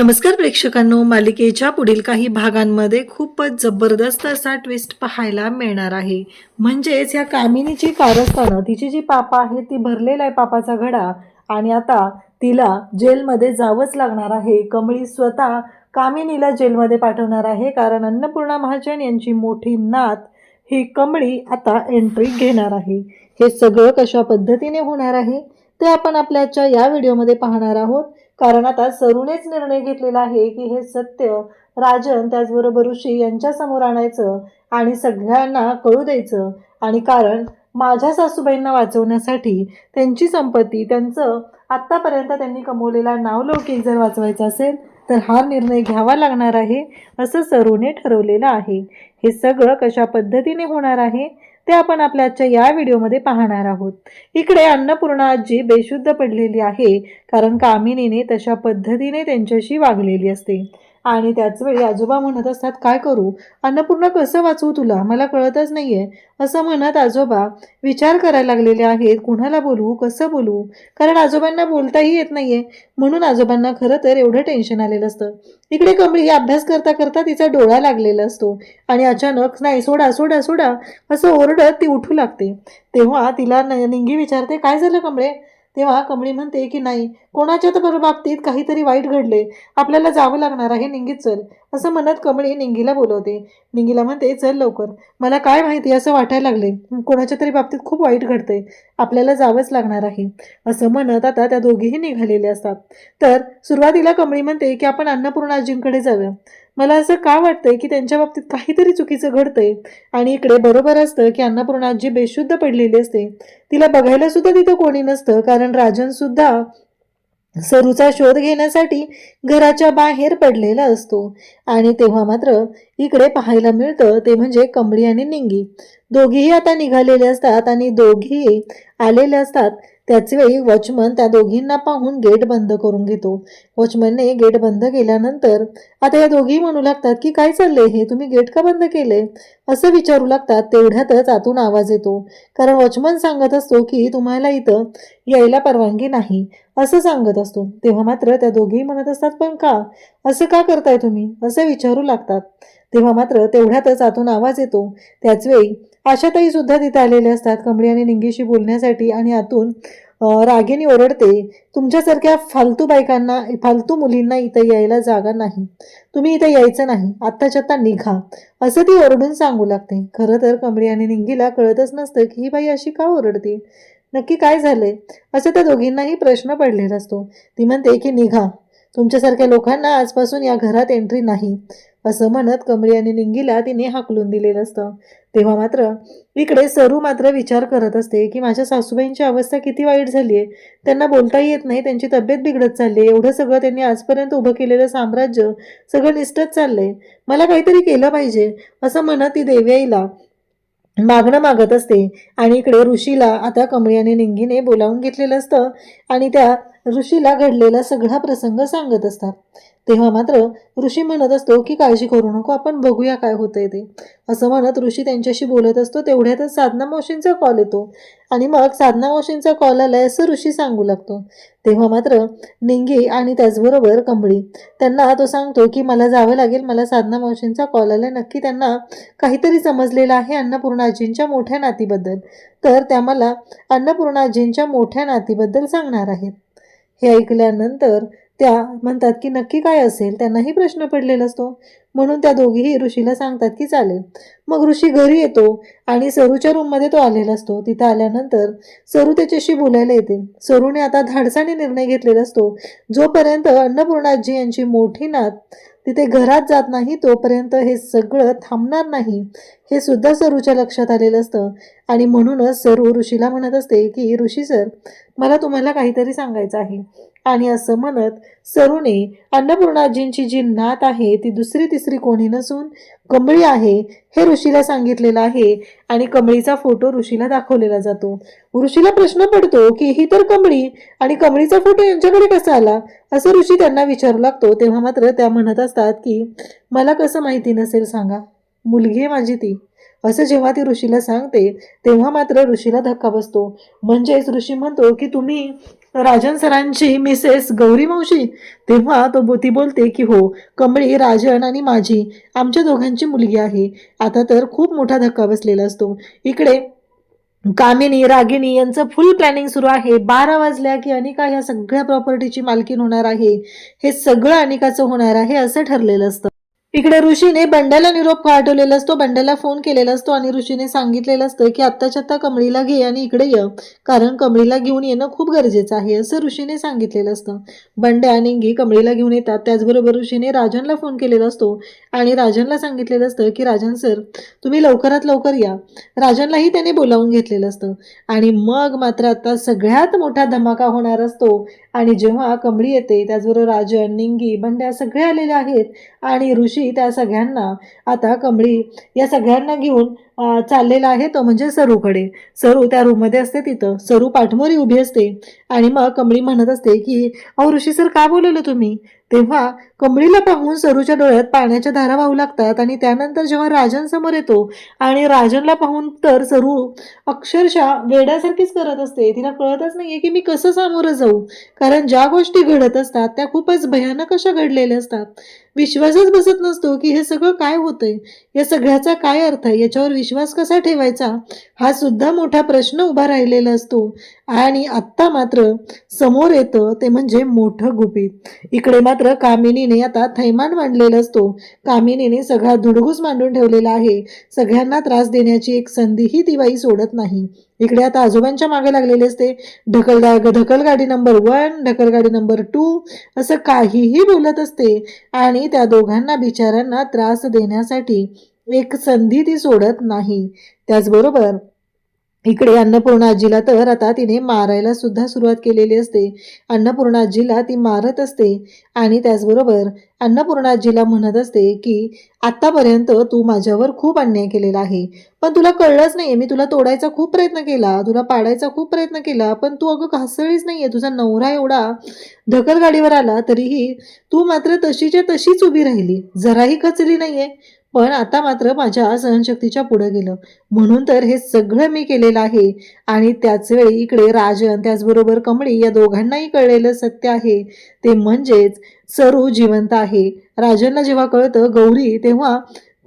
नमस्कार प्रेक्षकांनो, मालिकेच्या पुढील काही भागांमध्ये खूपच जबरदस्त असा ट्विस्ट पाहायला मिळणार आहे। म्हणजेच या कामिनीची कारस्थानं, तिची जी पाप आहे ती भरलेला आहे पापाचा घडा, आणि आता तिला जेलमध्ये जावंच लागणार आहे। कमळी स्वतः कामिनीला जेलमध्ये पाठवणार आहे, कारण अन्नपूर्णा महाजन यांची मोठी नात ही कमळी आता एंट्री घेणार आहे। हे सगळं कशा पद्धतीने होणार आहे ते आपण आपल्याच्या या व्हिडिओमध्ये पाहणार आहोत। कारण आता सरूनेच निर्णय घेतलेला आहे की हे सत्य राजन त्याचबरोबर ऋषी यांच्या समोर आणायचं आणि सगळ्यांना कळू द्यायचं। आणि कारण माझ्या सासूबाईंना वाचवण्यासाठी त्यांची संपत्ती, त्यांचं आत्तापर्यंत त्यांनी कमवलेला नावलौकिक जर वाचवायचा असेल तर हा निर्णय घ्यावा लागणार आहे, असं सरूने ठरवलेलं आहे। हे सगळं कशा पद्धतीने होणार आहे ते आपण आपल्याच्या या व्हिडिओमध्ये पाहणार आहोत। इकडे अन्नपूर्णा आजी बेशुद्ध पडलेली आहे, कारण कामिनीने तशा पद्धतीने त्यांच्याशी वागलेली असते। आणि त्याचवेळी आजोबा म्हणत असतात, काय करू अन्नपूर्णा, कसं वाचवू तुला, मला कळतच नाहीये, असं म्हणत आजोबा विचार करायला लागलेले आहेत, कुणाला बोलवू, कसं बोलवू, कारण आजोबांना बोलताही येत नाहीये। म्हणून आजोबांना खरं तर एवढं टेन्शन आलेलं असतं। इकडे कमळी अभ्यास करता करता तिचा डोळा लागलेला असतो आणि अचानक नाही, सोडा सोडा सोडा असं ओरडत ती उठू लागते। तेव्हा तिला निंगी विचारते, काय झालं कमळे? तेव्हा कमळी म्हणते की नाही, कोणाच्या तर बाबतीत काहीतरी वाईट घडले, आपल्याला जावं लागणार आहे, निंगीत चल, असं म्हणत कमळी निंगीला बोलवते। निंगीला म्हणते, चल लवकर, मला काय माहिती, असं वाटायला लागले कोणाच्या तरी बाबतीत खूप वाईट घडतंय, आपल्याला जावंच लागणार आहे, असं म्हणत आता त्या दोघीही निघालेले असतात। तर सुरुवातीला कमळी म्हणते की आपण अन्नपूर्णा आजींकडे जाऊया, मला असं का वाटतंय की त्यांच्या बाबतीत काहीतरी चुकीचं घडतंय। आणि इकडे बरोबर असतं की अन्नपूर्णा आजी बेशुद्ध पडलेली असते, तिला बघायला सुद्धा तिथं कोणी नसतं, कारण राजन सुद्धा सरूचा शोध घेण्यासाठी घराच्या बाहेर पडलेला असतो। आणि तेव्हा मात्र इकडे पाहायला मिळतं ते म्हणजे कमळी आणि निंगी दोघीही आता निघालेले असतात आणि दोघी आलेले असतात। त्याच वेळी वॉचमन त्या दोघींना पाहून गेट बंद करून घेतो। वॉचमनने गेट बंद केल्यानंतर आता या दोघी म्हणू लागतात की काय चाललंय हे, तुम्ही गेट का बंद केलंय, असं विचारू लागतात। तेवढ्यातच आतून आवाज येतो, कारण वॉचमन सांगत असतो की तुम्हाला इथं यायला परवानगी नाही, असं सांगत असतो। तेव्हा मात्र त्या दोघी म्हणत असतात, पण का, असं का करताय तुम्ही, असं विचारू लागतात। तेव्हा मात्र तेवढ्यातच आतून आवाज येतो। त्याच वेळी आशाताई सुद्धा तिथे आलेले असतात कमळी आणि निंगीशी बोलण्यासाठी, आणि आतून रागिनी ओरडते, तुमच्यासारख्या फालतू बायकांना, फालतू मुलींना इथं यायला जागा नाही, तुम्ही इथं यायचं नाही, आत्ताच्या आत्ता निघा, असं ती ओरडून सांगू लागते। खरं तर कमळी आणि निंगीला कळतच नसतं की ही बाई अशी का ओरडते, नक्की काय झालंय, असं त्या दोघींनाही प्रश्न पडलेला असतो। ती म्हणते की निघा, तुमच्यासारख्या लोकांना आजपासून या घरात एंट्री नाही, असं म्हणत कमळी आणि निंगीला तिने हाकलून दिलेलं असतं। तेव्हा मात्र इकडे सरू मात्र विचार करत असते की माझ्या सासूबाईंची अवस्था किती वाईट झाली आहे, त्यांना बोलताही येत नाही, त्यांची तब्येत बिघडत चालली आहे, एवढं सगळं त्यांनी आजपर्यंत उभं केलेलं साम्राज्य सगळं निष्ठच चाललंय, मला काहीतरी केलं पाहिजे, असं म्हणत ती देवयाईला मागणं मागत असते। आणि इकडे ऋषीला आता कमळी आणि निंगीने बोलावून घेतलेलं असतं आणि त्या ऋषीला घडलेला सगळा प्रसंग सांगत असतात। तेव्हा मात्र ऋषी म्हणत असतो की काळजी करू नको, आपण बघूया काय होतंय ते, असं म्हणत ऋषी त्यांच्याशी बोलत असतो। तेवढ्यातच साधना मावशींचा कॉल येतो आणि मग साधना मावशींचा कॉल आलाय असं ऋषी सांगू लागतो। तेव्हा मात्र निंगी आणि त्याचबरोबर कमळी त्यांना तो सांगतो की मला जावं लागेल, मला साधना मावशींचा कॉल आलाय, नक्की त्यांना काहीतरी समजलेलं आहे अन्नपूर्णा आजींच्या मोठ्या नातीबद्दल, तर त्या मला अन्नपूर्णा आजींच्या मोठ्या नातीबद्दल सांगणार आहेत। हे ऐकल्यानंतर त्या म्हणतात की नक्की काय असेल, त्यांनाही प्रश्न पडलेला असतो। म्हणून त्या दोघीही ऋषीला सांगतात की चालेल। मग ऋषी घरी येतो आणि सरूच्या रूममध्ये तो आलेला असतो। तिथं आल्यानंतर सरू त्याच्याशी बोलायला येते। सरूने आता धाडसाने निर्णय घेतलेला असतो, जोपर्यंत अन्नपूर्णा आजी यांची मोठी नात तिथे घरात जात नाही तोपर्यंत हे सगळं थांबणार नाही, हे सुद्धा सरूच्या लक्षात आलेलं असतं। आणि म्हणूनच सरू ऋषीला म्हणत असते की ऋषी सर, मला तुम्हाला काहीतरी सांगायचं आहे। आणि असं म्हणत सरूने अन्नपूर्णाजींची जी नात आहे ती दुसरी तिसरी कोणी नसून कमळी आहे हे ऋषीला सांगितलेलं आहे। आणि कमळीचा फोटो ऋषीला दाखवलेला जातो। ऋषीला प्रश्न पडतो की ही तर कमळी, आणि कमळीचा फोटो यांच्याकडे कसा आला, असं ऋषी त्यांना विचारू लागतो। तेव्हा मात्र त्या म्हणत असतात की मला कसं माहिती नसेल सांगा, मुलगी आहे माझी ती, असं जेव्हा ती ऋषीला सांगते तेव्हा मात्र ऋषीला धक्का बसतो. म्हणजेच ऋषी म्हणतो की तुम्ही राजन सरांची मिसेस गौरी मावशी. तेव्हा ती बोलते की हो, कमळी राजन आणि माझी, आमच्या दोघांची मुलगी आहे. आता तर खूप मोठा धक्का बसलेला असतो. इकडे कामिनी रागिनी यांचं फुल प्लॅनिंग सुरू आहे. 12 वाजल्या की अनिका ह्या सगळ्या प्रॉपर्टीची मालकीण होणार आहे. हे सगळं अनिकाचं होणार आहे असं ठरलेलं असतं. इकडे ऋषीने बंड्याला निरोप पाठवलेला असतो, बंड्याला फोन केलेला असतो आणि ऋषीने सांगितलेलं असतं की आत्ताच्या आत्ता कमळीला घे आणि इकडे ये, कारण कमळीला घेऊन येणं खूप गरजेचं आहे असं ऋषीने सांगितलेलं असतं. बंड्या निंगी कमळीला घेऊन येतात. त्याचबरोबर ऋषीने राजनला फोन केलेला असतो आणि राजनला सांगितलेलं असतं की राजन सर तुम्ही लवकरात लवकर या. राजनलाही त्याने बोलावून घेतलेलं असतं आणि मग मात्र आता सगळ्यात मोठा धमाका होणार असतो. आणि जेव्हा कमळी येते त्याचबरोबर राजन निंगी बंड्या सगळे आलेले आहेत आणि ऋषी त्या सगळ्यांना आता कमळी या सगळ्यांना घेऊन चाललेला आहे तो म्हणजे सरूकडे. सरू त्या रूममध्ये असते, तिथं सरू पाठमोरी उभी असते आणि मग कमळी म्हणत असते की अहो ऋषी सर का बोलवलं तुम्ही. तेव्हा कमळीला पाहून सरूच्या डोळ्यात पाण्याच्या धारा वाहू लागतात आणि त्यानंतर जेव्हा राजन समोर येतो आणि राजनला पाहून तर सरू अक्षरशः वेड्यासारखीच करत असते. तिला कळतच नाहीये की मी कसं सामोरं जाऊ, कारण ज्या गोष्टी घडत असतात त्या खूपच भयानक अशा घडलेल्या असतात. विश्वासच बसत नसतो की हे सगळं काय होतंय, या सगळ्याचा काय अर्थ आहे, याच्यावर विश्वास कसा ठेवायचा हा सुद्धा मोठा प्रश्न उभा राहिलेला असतो. आणि आत्ता मात्र समोर येतं ते म्हणजे मोठं गुपित. इकडे मात्र कामिनीने आता थैमान मांडलेला असतो. कामिनीने सगळा धुडगूस मांडून ठेवलेला आहे. सगळ्यांना त्रास देण्याची एक संधीही ती बाई सोडत नाही. इकडे आता आजोबांच्या मागे लागलेले असते. ढकलगाडी नंबर 1, ढकलगाडी नंबर 2 असं काहीही बोलत असते आणि त्या दोघांना बिचाऱ्यांना त्रास देण्यासाठी एक संधी ती सोडत नाही. त्याचबरोबर इकडे अन्नपूर्णा आजीला तर आता तिने मारायला सुद्धा सुरुवात केलेली असते. अन्नपूर्णा आजीला ती मारत असते आणि त्याचबरोबर अन्नपूर्णा आजीला म्हणत असते की आतापर्यंत तू माझ्यावर खूप अन्याय केलेला आहे, पण तुला कळलंच नाहीये. मी तुला तोडायचा खूप प्रयत्न केला, तुला पाडायचा खूप प्रयत्न केला, पण तू अगं घासळीच नाहीये. तुझा नवरा एवढा ढकलगाडीवर आला तरीही तू मात्र तशीच्या तशीच उभी राहिली, जराही खचली नाहीये. पण आता मात्र माझ्या सहनशक्तीच्या पुढे गेलं, म्हणून तर हे सगळं मी केलेलं आहे. आणि त्याच वेळी इकडे राजन त्याचबरोबर कमळी या दोघांनाही कळलेलं सत्य आहे, ते म्हणजेच सरू जिवंत आहे. राजनला जेव्हा कळतं गौरी, तेव्हा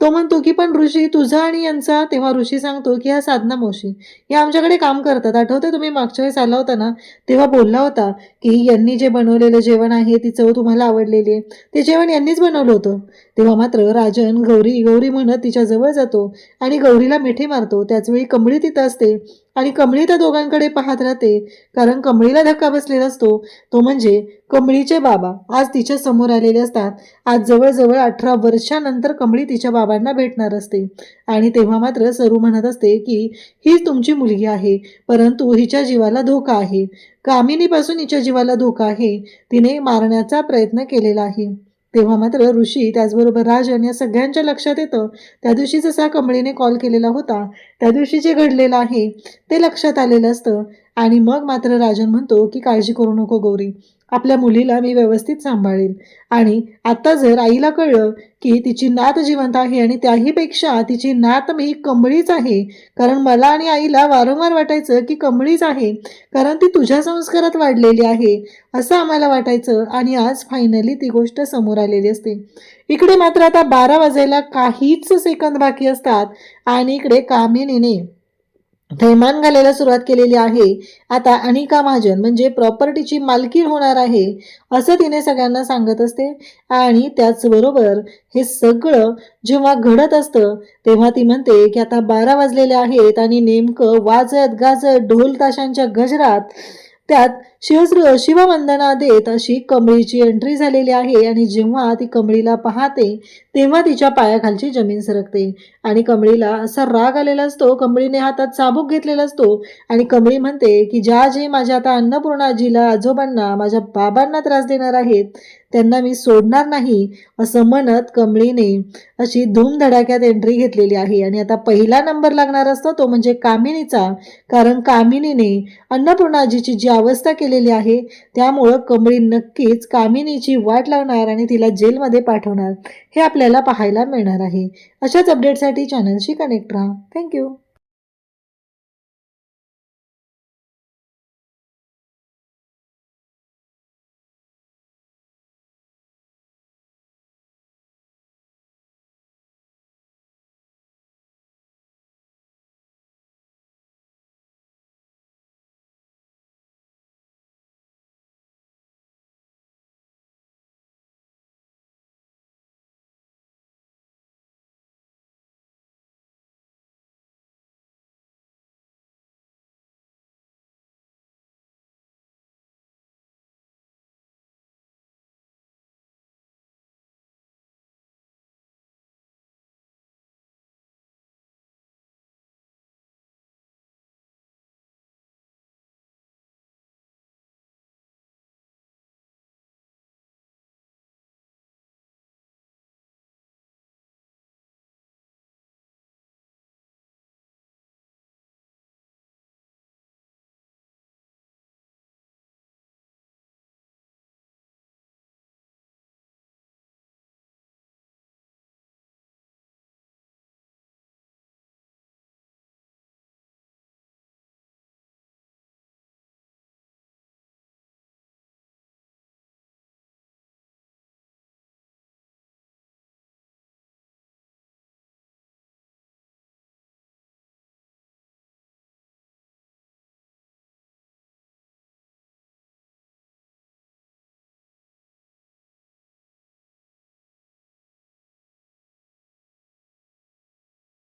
तो म्हणतो की पण ऋषी तुझा आणि यांचा. तेव्हा ऋषी सांगतो की ह्या साधना मावशी या आमच्याकडे काम करतात. आठवते तुम्ही मागच्या वेळेस आला होता ना, तेव्हा बोलला होता की यांनी जे बनवलेलं जेवण आहे ती चव तुम्हाला आवडलेली आहे, ते जेवण यांनीच बनवलं होतं. तेव्हा मात्र राजन गौरी गौरी म्हणत तिच्या जवळ जातो आणि गौरीला मिठी मारतो. त्याचवेळी कमळी तिथं असते आणि कमळी त्या दोघांकडे पाहत राहते, कारण कमळीला धक्का बसलेला असतो. तो म्हणजे कमळीचे बाबा आज तिच्या समोर आलेले असतात. आज जवळजवळ 18 वर्षानंतर कमळी तिच्या बाबांना भेटणार असते आणि तेव्हा मात्र सरू म्हणत असते की ही तुमची मुलगी आहे, परंतु हिच्या जीवाला धोका आहे. कामिनीपासून हिच्या जीवाला धोका आहे, तिने मारण्याचा प्रयत्न केलेला आहे. तेव्हा मात्र ऋषी त्याचबरोबर राजन या सगळ्यांच्या लक्षात येतं, त्या दिवशी जसा कमळीने कॉल केलेला होता त्या दिवशी जे घडलेलं आहे ते लक्षात आलेलं असतं. आणि मग मात्र राजन म्हणतो की काळजी करू नको गौरी, आपल्या मुलीला मी व्यवस्थित सांभाळेल. आणि आता जर आईला कळलं की तिची नात जिवंत आहे आणि त्याहीपेक्षा तिची नात मी कमळीच आहे, कारण मला आणि आईला वारंवार वाटायचं की कमळीच आहे, कारण ती तुझ्या संस्कारात वाढलेली आहे असं आम्हाला वाटायचं, आणि आज फायनली ती गोष्ट समोर आलेली असते. इकडे मात्र आता 12 वाजायला काहीच सेकंद बाकी असतात आणि इकडे कामिनीने थैमान घालायला सुरुवात केलेली आहे. आता अनिका महाजन म्हणजे प्रॉपर्टीची मालकीण होणार आहे असं तिने सगळ्यांना सांगत असते. आणि त्याचबरोबर हे सगळं जेव्हा घडत असतं तेव्हा ती म्हणते की आता 12 वाजलेले आहेत आणि नेमकं वाजत गाजत ढोल ताशांच्या गजरात त्यात शिववंदना देत अशी कमळीची एंट्री झालेली आहे. आणि जेव्हा ती कमळीला पाहते तेव्हा तिच्या पायाखालची जमीन सरकते आणि कमळीला असा राग आलेला असतो. कमळीने हातात चाबूक घेतलेला असतो आणि कमळी म्हणते की ज्या जे माझ्या आता अन्नपूर्णा आजीला, आजोबांना, माझ्या बाबांना त्रास देणार आहेत त्यांना मी सोडणार नाही असं म्हणत कमळीने अशी धूमधडाक्यात एंट्री घेतलेली आहे. आणि आता पहिला नंबर लागणार असतो तो म्हणजे कामिनीचा, कारण कामिनीने अन्नपूर्णा आजीची जी अवस्था केली केलेली आहे. त्यामुळं कमळी नक्कीच कामिनीची वाट लावणार आणि तिला जेलमध्ये पाठवणार हे आपल्याला पाहायला मिळणार आहे. अशाच अपडेटसाठी चॅनलशी कनेक्ट राहा. थँक्यू.